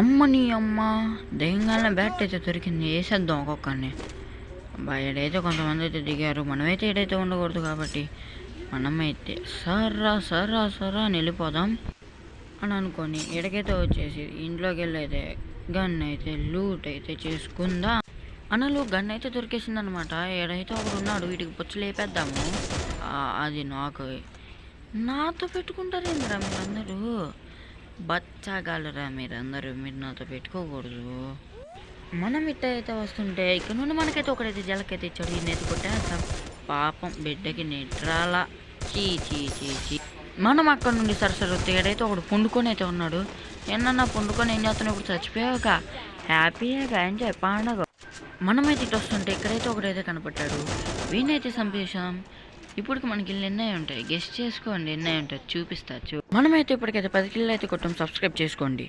అమ్మని అమ్మ దెయ్యంగానే బ్యాట్ అయితే దొరికింది. వేసేద్దాం ఒక్కొక్కరిని. ఏడైతే కొంతమంది అయితే దిగారు. మనమైతే ఏడైతే ఉండకూడదు కాబట్టి మనమైతే సర్రా సర్రా సర్రా అని వెళ్ళిపోదాం అని అనుకొని ఎడకైతే వచ్చేసి ఇంట్లోకి వెళ్ళి అయితే గన్ అయితే లూట్ అయితే చేసుకుందా. అనలు గన్ అయితే దొరికేసింది అనమాట. ఏడైతే ఒకడు ఉన్నాడు, వీటికి పుచ్చు లేపేద్దాము. అది నాతో పెట్టుకుంటారేంద్రా మీరందరూ? బచ్చాగాలరా మీరందరూ, మీరు నాతో పెట్టుకోకూడదు. మనం అయితే వస్తుంటే ఇక్కడ నుండి మనకైతే ఒకడైతే జలకైతే ఇచ్చాడు. ఈయనైతే కొట్టేద్దాం. పాపం బిడ్డకి నెట్రాలా. చీ చీ చీ చీ. మనం అక్కడ నుండి సరసరి తేడైతే ఒకడు పండుకొని అయితే ఉన్నాడు. ఏమన్నా పండుకొని ఏం చేస్తున్నావు? ఇప్పుడు చచ్చిపోయాక హ్యాపీగా ఎంజాయ్ పండగ. మనమైతే ఇటు వస్తుంటే ఇక్కడైతే ఒకడైతే కనపడ్డాడు. వీణైతే చంపేశాం. ఇప్పటికి మనకి ఇల్లు ఎన్నై ఉంటాయి, గెస్ట్ చేసుకోండి. ఎన్నై ఉంటాయి చూపిస్తా. మనమైతే ఇప్పటికైతే 10 కిళ్ళు అయితే కొట్టాం. సబ్స్క్రైబ్ చేసుకోండి.